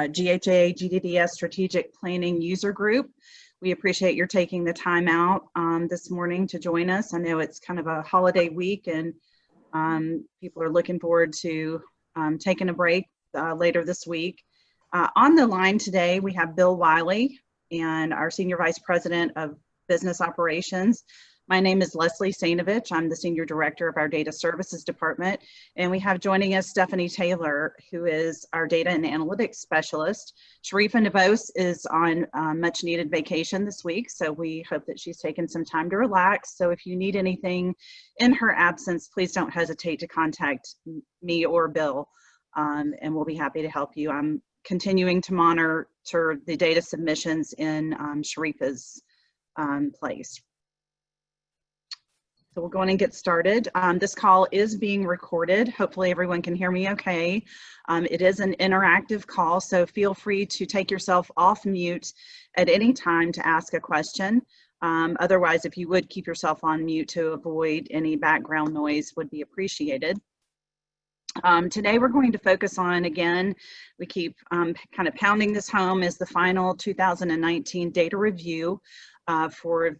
GHA GDDS Strategic Planning User Group. We appreciate your taking the time out this morning to join us. I know it's kind of a holiday week and people are looking forward to taking a break later this week. On the line today, we have Bill Wiley and our Senior Vice President of Business Operations. My name is Leslie Sainovich. I'm the Senior Director of our Data Services Department. And we have joining us Stephanie Taylor, who is our Data and Analytics Specialist. Sharifa Navos is on much needed vacation this week, so we hope that she's taken some time to relax. So if you need anything in her absence, please don't hesitate to contact me or Bill, and we'll be happy to help you. I'm continuing to monitor the data submissions in Sharifa's place. So we'll go on and get started. This call is being recorded. Hopefully everyone can hear me okay. It is an interactive call, so feel free to take yourself off mute at any time to ask a question. Otherwise, if you would keep yourself on mute to avoid any background noise, would be appreciated. Today we're going to focus on, again, we keep kind of pounding this home, is the final 2019 data review before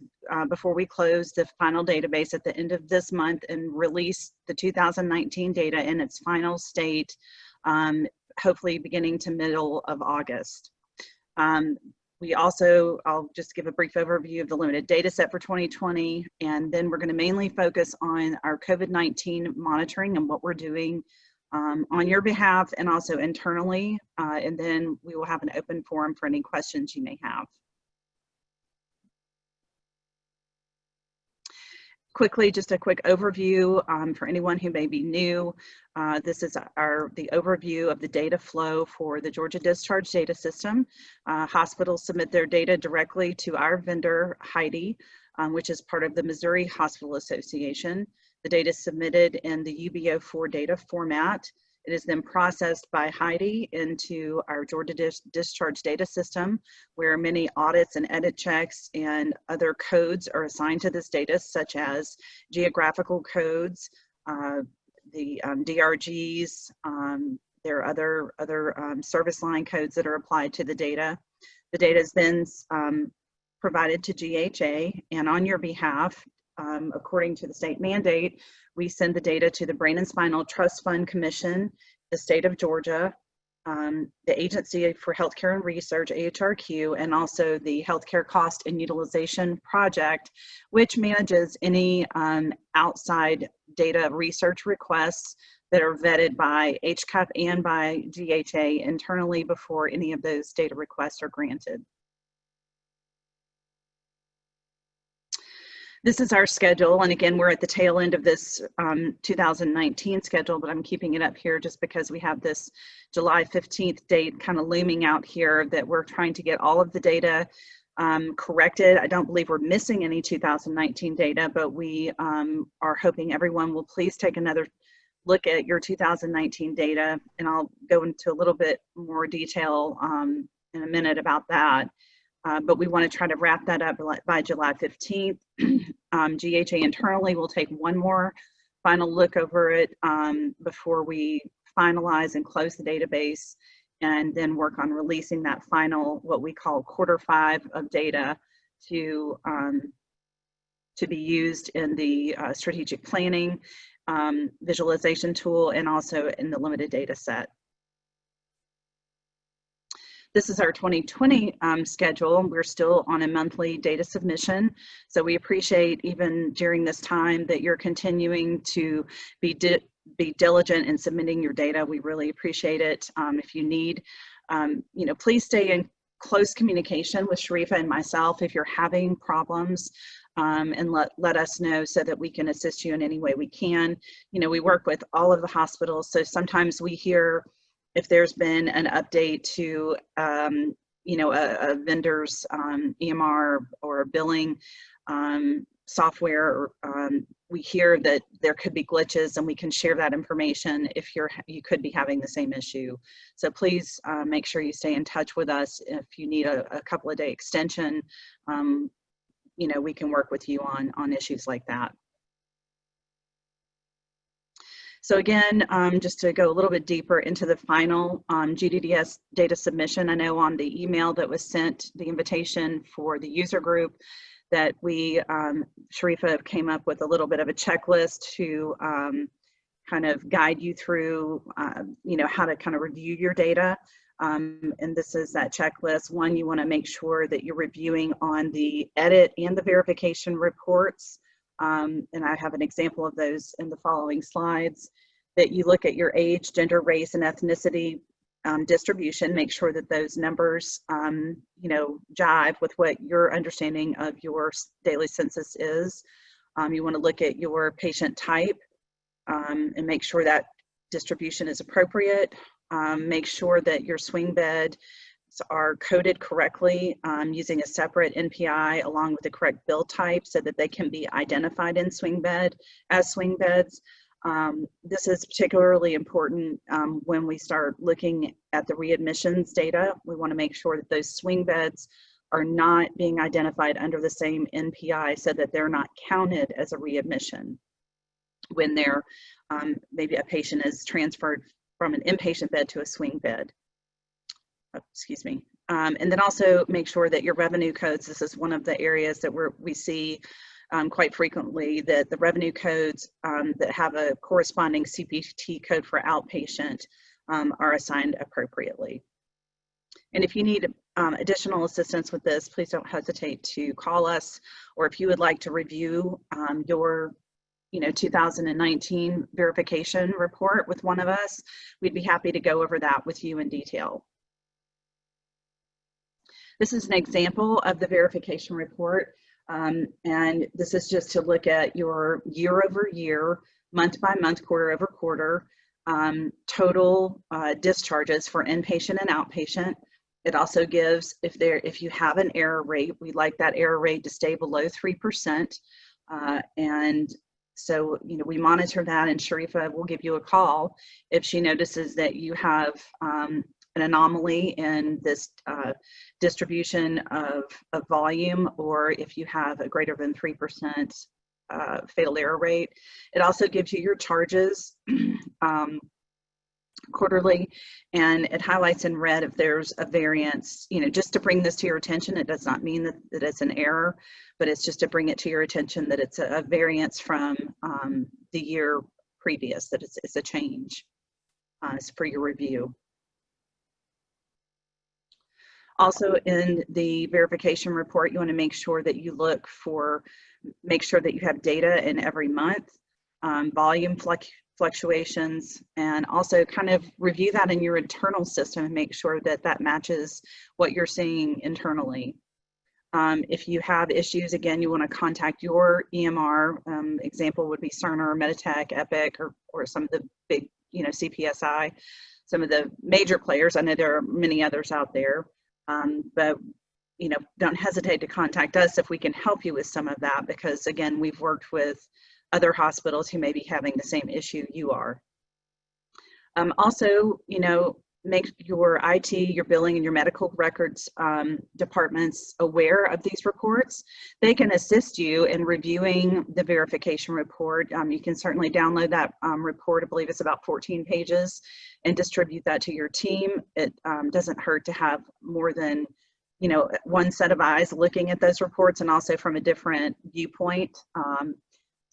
we close the final database at the end of this month and release the 2019 data in its final state, hopefully beginning to middle of August. I'll just give a brief overview of the limited data set for 2020, and then we're going to mainly focus on our COVID-19 monitoring and what we're doing on your behalf and also internally, and then we will have an open forum for any questions you may have. Quickly, just a quick overview for anyone who may be new. This is the overview of the data flow for the Georgia Discharge Data System. Hospitals submit their data directly to our vendor, HIDE, which is part of the Missouri Hospital Association. The data is submitted in the UBO4 data format. It is then processed by HIDE into our Georgia Discharge Data System, where many audits and edit checks and other codes are assigned to this data, such as geographical codes, the DRGs, there are other service line codes that are applied to the data. The data is then provided to GHA, and on your behalf, according to the state mandate, we send the data to the Brain and Spinal Trust Fund Commission, the state of Georgia, the Agency for Healthcare and Research, AHRQ, and also the Healthcare Cost and Utilization Project, which manages any outside data research requests that are vetted by HCAP and by GHA internally before any of those data requests are granted. This is our schedule, and again, we're at the tail end of this 2019 schedule, but I'm keeping it up here just because we have this July 15th date kind of looming out here that we're trying to get all of the data corrected. I don't believe we're missing any 2019 data, but we are hoping everyone will please take another look at your 2019 data, and I'll go into a little bit more detail in a minute about that. But we want to try to wrap that up by July 15th. GHA internally will take one more final look over it before we finalize and close the database, and then work on releasing that final, what we call quarter 5 of data to be used in the strategic planning visualization tool and also in the limited data set. This is our 2020 schedule. We're still on a monthly data submission. So we appreciate even during this time that you're continuing to be diligent in submitting your data. We really appreciate it. If you need, please stay in close communication with Sharifa and myself if you're having problems, and let us know so that we can assist you in any way we can. We work with all of the hospitals, so sometimes we hear if there's been an update to, a vendor's EMR or billing software, we hear that there could be glitches, and we can share that information if you could be having the same issue. So please make sure you stay in touch with us. If you need a couple of day extension, we can work with you on issues like that. So again, just to go a little bit deeper into the final GDDS data submission, I know on the email that was sent, the invitation for the user group, that we, Sharifa came up with a little bit of a checklist to kind of guide you through, you know, how to kind of review your data. And this is that checklist. One, you want to make sure that you're reviewing on the edit and the verification reports. And I have an example of those in the following slides, that you look at your age, gender, race, and ethnicity distribution, make sure that those numbers, you know, jive with what your understanding of your daily census is. You want to look at your patient type and make sure that distribution is appropriate. Make sure that your swing beds are coded correctly using a separate NPI along with the correct bill type so that they can be identified in swing bed as swing beds. This is particularly important when we start looking at the readmissions data. We want to make sure that those swing beds are not being identified under the same NPI so that they're not counted as a readmission when they're maybe a patient is transferred from an inpatient bed to a swing bed. Excuse me. And then also make sure that your revenue codes, this is one of the areas that we see quite frequently, that the revenue codes that have a corresponding CPT code for outpatient are assigned appropriately. And if you need additional assistance with this, please don't hesitate to call us, or if you would like to review your 2019 verification report with one of us, we'd be happy to go over that with you in detail. This is an example of the verification report, and this is just to look at your year over year, month by month, quarter over quarter, total discharges for inpatient and outpatient. It also gives, if you have an error rate, we like that error rate to stay below 3%. And so, we monitor that, and Sharifa will give you a call if she notices that you have an anomaly in this distribution of volume, or if you have a greater than 3% fatal error rate. It also gives you your charges quarterly, and it highlights in red if there's a variance, just to bring this to your attention. It does not mean that it's an error, but it's just to bring it to your attention that it's a variance from the year previous, that it's a change. It's for your review. Also, in the verification report, you want to make sure that you make sure that you have data in every month, volume fluctuations, and also kind of review that in your internal system and make sure that that matches what you're seeing internally. If you have issues, again, you want to contact your EMR. Example would be Cerner, Meditech, Epic, or some of the big, CPSI, some of the major players. I know there are many others out there. But don't hesitate to contact us if we can help you with some of that, because again, we've worked with other hospitals who may be having the same issue you are. Also, make your IT, your billing, and your medical records departments aware of these reports. They can assist you in reviewing the verification report. You can certainly download that report. I believe it's about 14 pages, and distribute that to your team. It doesn't hurt to have more than one set of eyes looking at those reports, and also from a different viewpoint.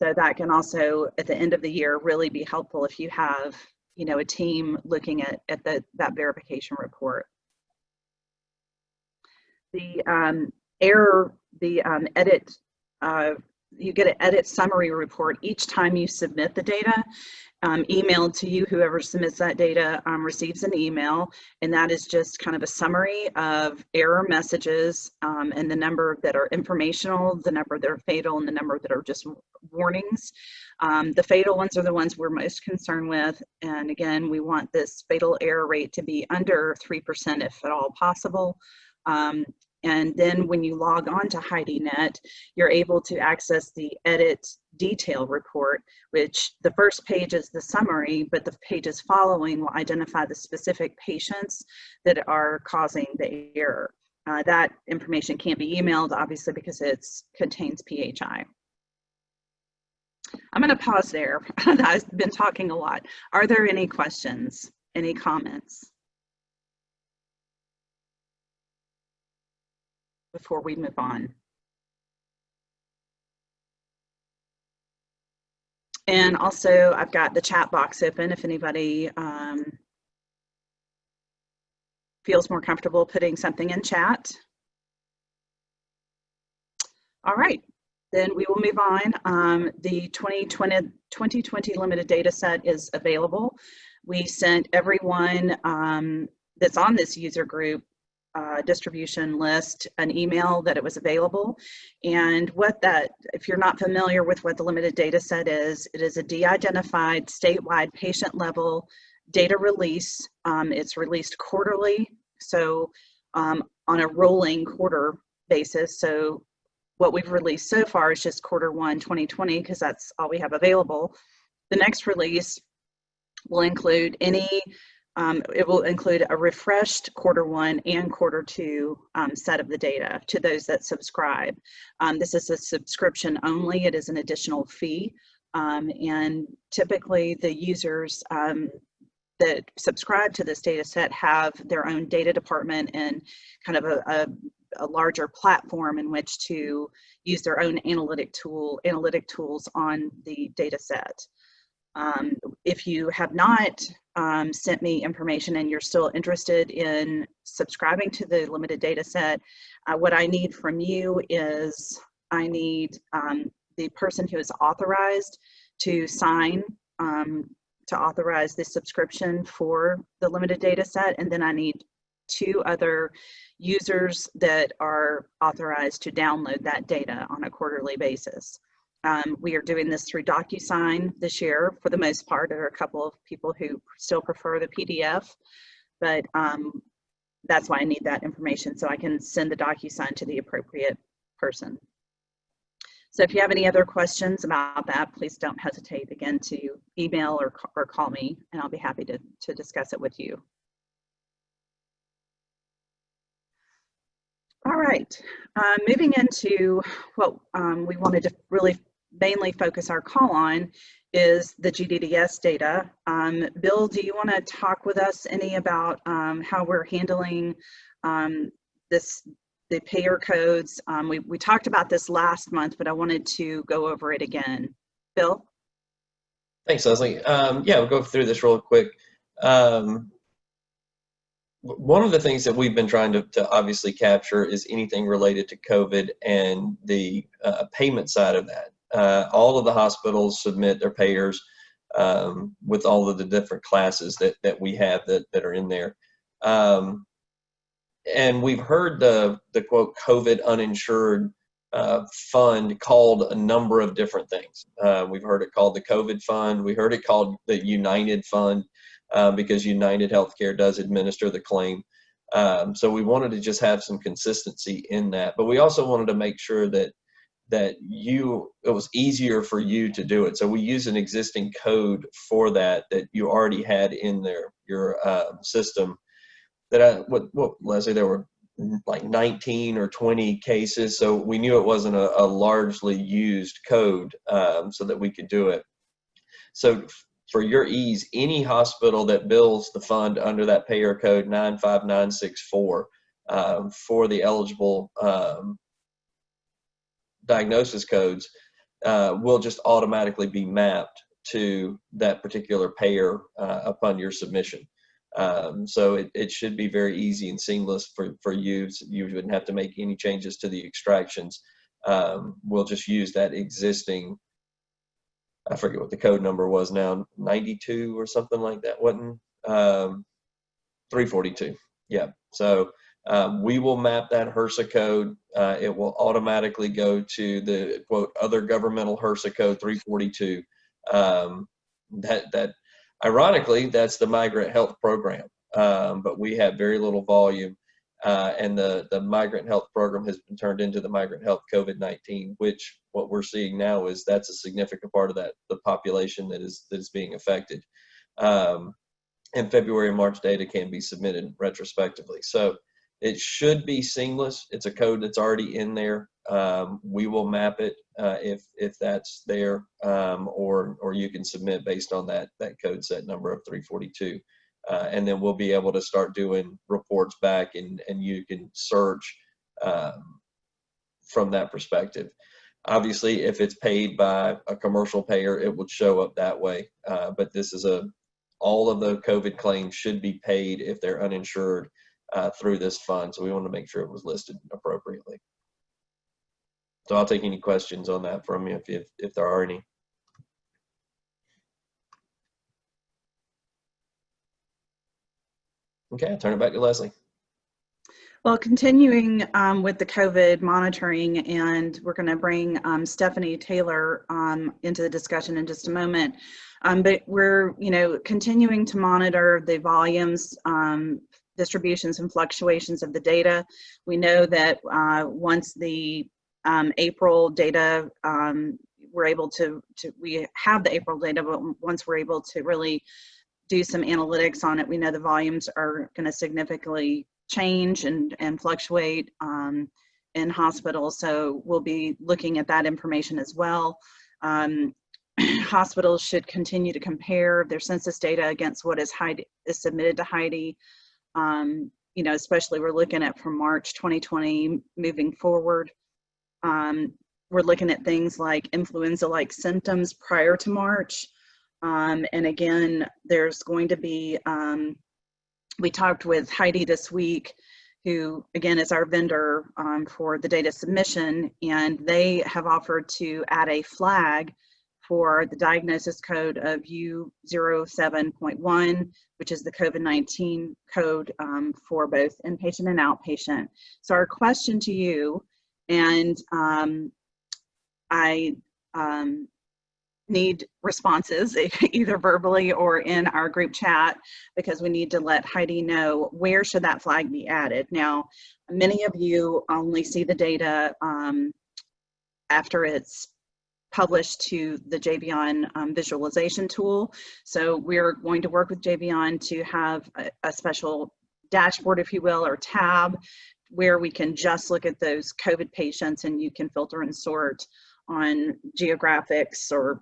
So that can also, at the end of the year, really be helpful if you have a team looking at that verification report. The edit, you get an edit summary report each time you submit the data, emailed to you. Whoever submits that data receives an email, and that is just kind of a summary of error messages, and the number that are informational, the number that are fatal, and the number that are just warnings. The fatal ones are the ones we're most concerned with, and again, we want this fatal error rate to be under 3% if at all possible. And then when you log on to HeidiNet, you're able to access the edit detail report, which the first page is the summary, but the pages following will identify the specific patients that are causing the error. That information can't be emailed, obviously, because it contains PHI. I'm going to pause there. I've been talking a lot. Are there any questions, any comments before we move on? And also, I've got the chat box open if anybody feels more comfortable putting something in chat. All right, then we will move on. The 2020 limited data set is available. We sent everyone that's on this user group distribution list an email that it was available. And what that, if you're not familiar with what the limited data set is, it is a de-identified statewide patient level data release. It's released quarterly, so on a rolling quarter basis. So what we've released so far is just Q1 2020 because that's all we have available. The next release will include it will include a refreshed Q1 and Q2 set of the data to those that subscribe. This is a subscription only. It is an additional fee. And typically the users that subscribe to this data set have their own data department and kind of a larger platform in which to use their own analytic tools on the data set. If you have not sent me information and you're still interested in subscribing to the limited data set, what I need from you is I need the person who is authorized to sign to authorize this subscription for the limited data set, and then I need 2 other users that are authorized to download that data on a quarterly basis. We are doing this through DocuSign this year for the most part. There are a couple of people who still prefer the PDF, but that's why I need that information so I can send the DocuSign to the appropriate person. So if you have any other questions about that, please don't hesitate again to email or call me, and I'll be happy to discuss it with you. All right, moving into what we wanted to really mainly focus our call on is the GDDS data. Bill, do you want to talk with us any about how we're handling the payer codes? We talked about this last month, but I wanted to go over it again. Bill? Thanks, Leslie. Yeah, we'll go through this real quick. One of the things that we've been trying to obviously capture is anything related to COVID and the payment side of that. All of the hospitals submit their payers with all of the different classes that we have that are in there. And we've heard the quote COVID uninsured fund called a number of different things. We've heard it called the COVID fund. We heard it called the United Fund because United Healthcare does administer the claim. So we wanted to just have some consistency in that, but we also wanted to make sure that it was easier for you to do it. So we use an existing code for that you already had in your system. What Leslie, there were like 19 or 20 cases, so we knew it wasn't a largely used code, so that we could do it. So for your ease, any hospital that bills the fund under that payer code 95964 for the eligible diagnosis codes will just automatically be mapped to that particular payer upon your submission. So it should be very easy and seamless for you. You wouldn't have to make any changes to the extractions. We'll just use that existing, I forget what the code number was now, 92 or something like that, wasn't 342. Yeah. So we will map that HRSA code. It will automatically go to the quote other governmental HRSA code 342. That ironically, that's the migrant health program, but we have very little volume, and the migrant health program has been turned into the migrant health COVID-19, which what we're seeing now is that's a significant part of the population that is being affected. And February and March data can be submitted retrospectively. So It should be seamless. It's a code that's already in there. We will map it if that's there, or you can submit based on that code set number of 342. And then we'll be able to start doing reports back, and you can search from that perspective. Obviously, if it's paid by a commercial payer, it would show up that way. But this is all of the COVID claims should be paid if they're uninsured through this fund. So we want to make sure it was listed appropriately. So I'll take any questions on that from you if there are any. Okay, I'll turn it back to Leslie. Well, continuing with the COVID monitoring, and we're going to bring Stephanie Taylor into the discussion in just a moment. But we're, continuing to monitor the volumes, distributions, and fluctuations of the data. We know that once the April data, we're able to we have the April data, but once we're able to really do some analytics on it, we know the volumes are going to significantly change and fluctuate in hospitals. So we'll be looking at that information as well. Hospitals should continue to compare their census data against what is submitted to HIDE. Especially we're looking at from March 2020 moving forward. We're looking at things like influenza-like symptoms prior to March. And again, there's going to be, we talked with Heidi this week, who again is our vendor for the data submission, and they have offered to add a flag for the diagnosis code of U07.1, which is the COVID-19 code for both inpatient and outpatient. So our question to you, and I need responses either verbally or in our group chat, because we need to let Heidi know where should that flag be added. Now, many of you only see the data after it's published to the JVON visualization tool. So we're going to work with JVON to have a special dashboard, if you will, or tab where we can just look at those COVID patients, and you can filter and sort on geographics, or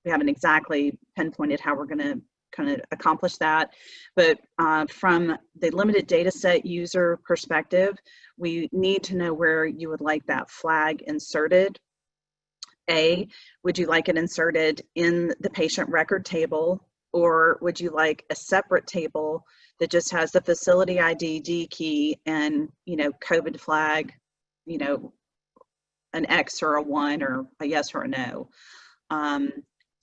we haven't exactly pinpointed how we're going to kind of accomplish that. But from the limited data set user perspective, we need to know where you would like that flag inserted. A, would you like it inserted in the patient record table, or would you like a separate table that just has the facility ID, D key, and COVID flag, an X or a 1 or a yes or a no?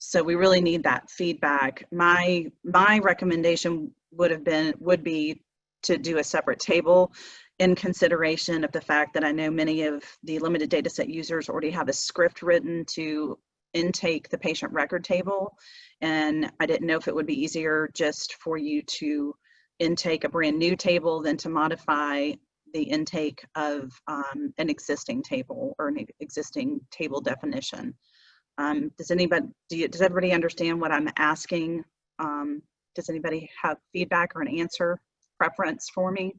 So we really need that feedback. My recommendation would be to do a separate table, in consideration of the fact that I know many of the limited data set users already have a script written to intake the patient record table. And I didn't know if it would be easier just for you to intake a brand new table than to modify the intake of an existing table or an existing table definition. Does everybody understand what I'm asking? Does anybody have feedback or an answer preference for me?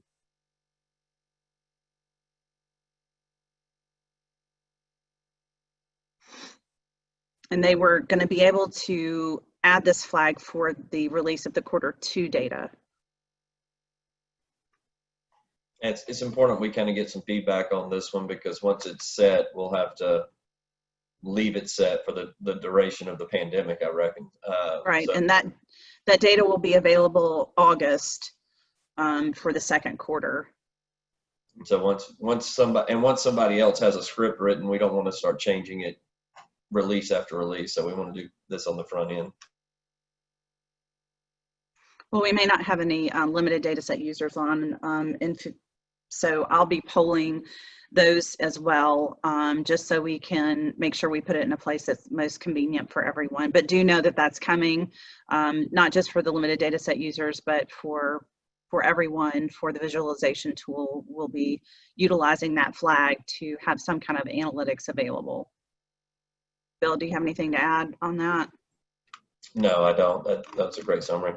And they were going to be able to add this flag for the release of the Q2 data. It's important we kind of get some feedback on this one, because once it's set, we'll have to leave it set for the duration of the pandemic, I reckon. Right, so, and that data will be available August for the Q2. So once somebody else has a script written, we don't want to start changing it release after release. So we want to do this on the front end. Well, we may not have any limited data set users on, so I'll be polling those as well, just so we can make sure we put it in a place that's most convenient for everyone. But do know that that's coming, not just for the limited data set users, but for everyone. For the visualization tool, we'll be utilizing that flag to have some kind of analytics available. Bill, do you have anything to add on that? No, I don't. That's a great summary.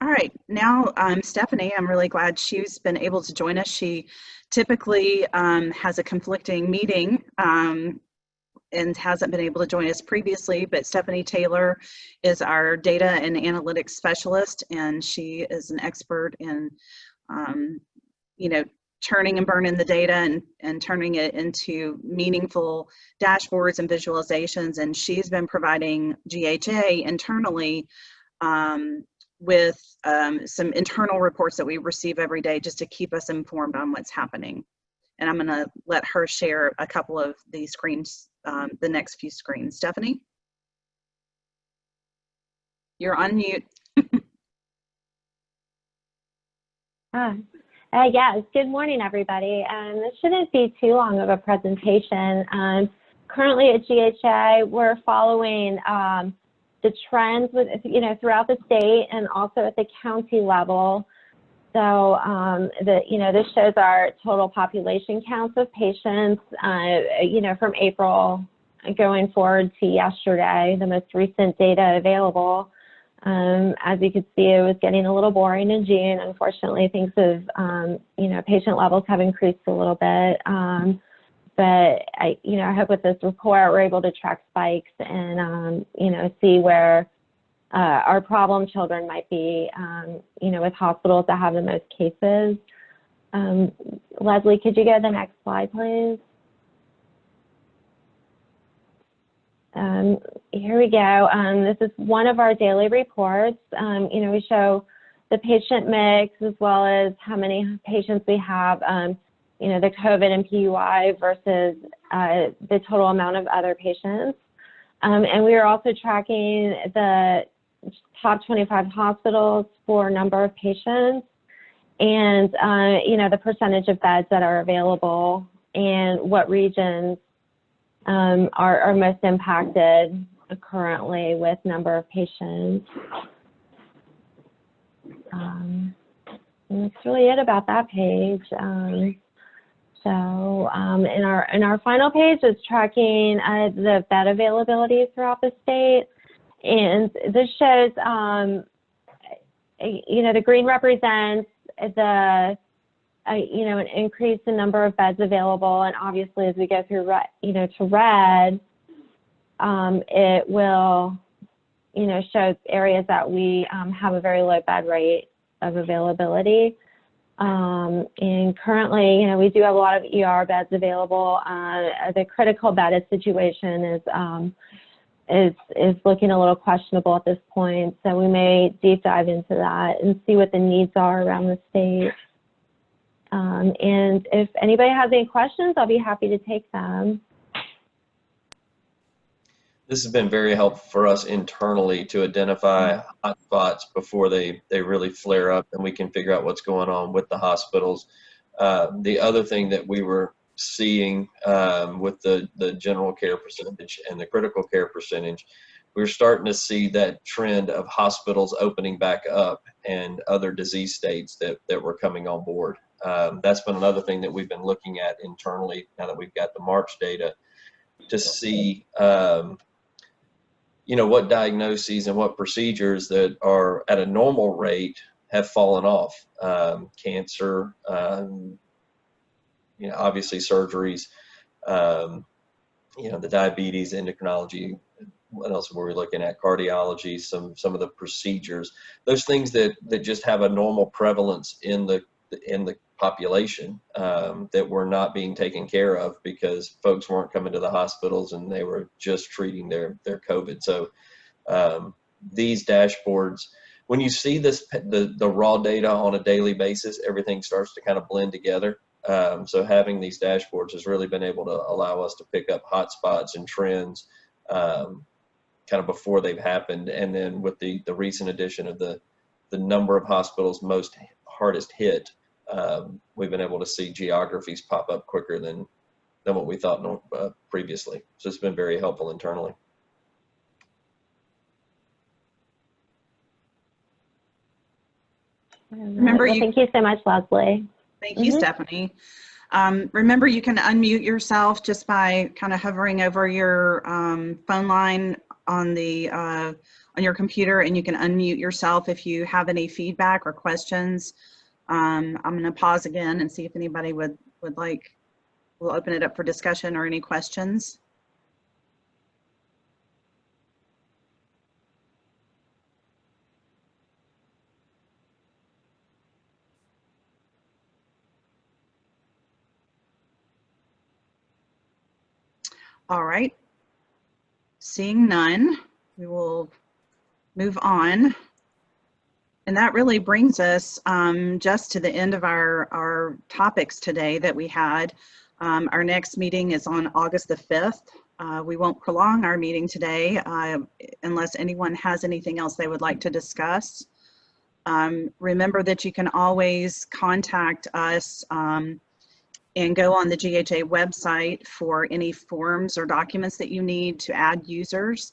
All right, now Stephanie, I'm really glad she's been able to join us. She typically has a conflicting meeting and hasn't been able to join us previously, but Stephanie Taylor is our data and analytics specialist, and she is an expert in, you know, turning and burning the data and turning it into meaningful dashboards and visualizations. And she's been providing GHA internally with some internal reports that we receive every day just to keep us informed on what's happening. And I'm going to let her share a couple of these screens, the next few screens. Stephanie, you're on mute. Yes, good morning, everybody. This shouldn't be too long of a presentation. Currently at GHA, we're following the trends with, throughout the state and also at the county level. So, this shows our total population counts of patients, from April going forward to yesterday, the most recent data available. As you could see, it was getting a little boring in June. Unfortunately, things have, patient levels have increased a little bit. But I hope with this report, we're able to track spikes and, see where our problem children might be, with hospitals that have the most cases. Leslie, could you go to the next slide, please? Here we go. This is one of our daily reports. We show the patient mix as well as how many patients we have, the COVID and PUI versus the total amount of other patients. And we are also tracking the top 25 hospitals for number of patients and, the percentage of beds that are available and what regions are most impacted currently with number of patients. And that's really it about that page. In our final page is tracking the bed availability throughout the state. And this shows, the green represents the, an increase in number of beds available. And obviously, as we go through, to red, it will, show areas that we have a very low bed rate of availability. And currently, we do have a lot of ER beds available. The critical bedded situation is looking a little questionable at this point. So we may deep dive into that and see what the needs are around the state. And if anybody has any questions, I'll be happy to take them. This has been very helpful for us internally to identify hot spots before they really flare up, and we can figure out what's going on with the hospitals. The other thing that we were seeing with the general care percentage and the critical care percentage, we're starting to see that trend of hospitals opening back up and other disease states that were coming on board. That's been another thing that we've been looking at internally now that we've got the March data to see what diagnoses and what procedures that are at a normal rate have fallen off. Cancer, obviously surgeries, the diabetes, endocrinology. What else were we looking at? Cardiology, some of the procedures, those things that just have a normal prevalence in the population that were not being taken care of because folks weren't coming to the hospitals and they were just treating their COVID. So these dashboards, when you see the raw data on a daily basis, everything starts to kind of blend together. So having these dashboards has really been able to allow us to pick up hot spots and trends kind of before they've happened. And then with the recent addition of the number of hospitals most hardest hit, we've been able to see geographies pop up quicker than what we thought previously. So it's been very helpful internally. Remember, thank you so much, Leslie. Thank you, Stephanie. Remember, you can unmute yourself just by kind of hovering over your phone line on your computer, and you can unmute yourself if you have any feedback or questions. I'm going to pause again and see if anybody would like, we'll open it up for discussion or any questions. All right, seeing none, we will move on. And that really brings us just to the end of our topics today that we had. Our next meeting is on August the 5th. We won't prolong our meeting today unless anyone has anything else they would like to discuss. Remember that you can always contact us and go on the GHA website for any forms or documents that you need to add users.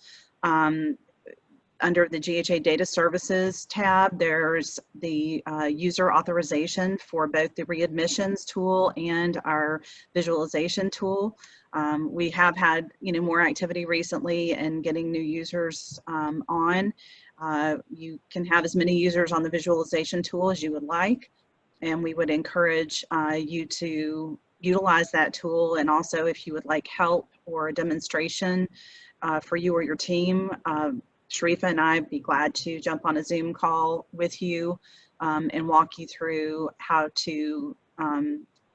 Under the GHA Data Services tab, there's the user authorization for both the readmissions tool and our visualization tool. We have had more activity recently in getting new users on. You can have as many users on the visualization tool as you would like, and we would encourage you to utilize that tool. And also, if you would like help or a demonstration for you or your team, Sharifa and I would be glad to jump on a Zoom call with you and walk you through how to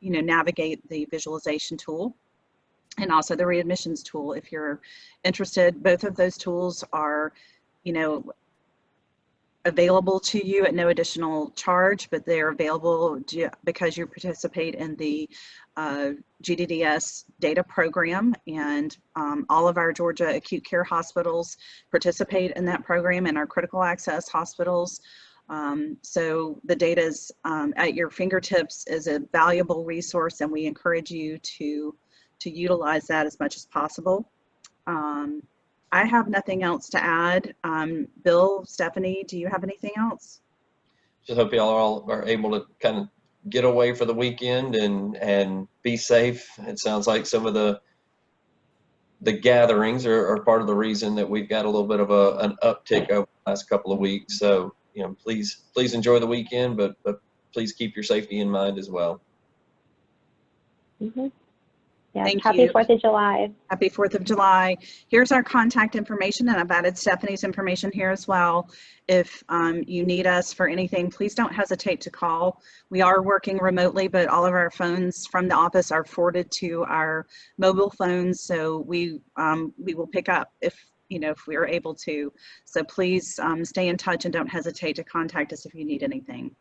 navigate the visualization tool and also the readmissions tool if you're interested. Both of those tools are available to you at no additional charge, but they're available because you participate in the GDDS data program, and all of our Georgia acute care hospitals participate in that program, and our critical access hospitals. So the data is at your fingertips, is a valuable resource, and we encourage you to utilize that as much as possible. I have nothing else to add. Bill, Stephanie, do you have anything else? Just hope y'all all are able to kind of get away for the weekend and be safe. It sounds like some of the gatherings are part of the reason that we've got a little bit of an uptick over the last couple of weeks. So, please enjoy the weekend, but please keep your safety in mind as well. Mm-hmm. Yeah, Thank happy you. 4th of July. Happy 4th of July. Here's our contact information, and I've added Stephanie's information here as well. If you need us for anything, please don't hesitate to call. We are working remotely, but all of our phones from the office are forwarded to our mobile phones, so we will pick up if we are able to. So please stay in touch and don't hesitate to contact us if you need anything.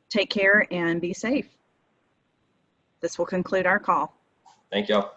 Take care and be safe. This will conclude our call. Thank y'all.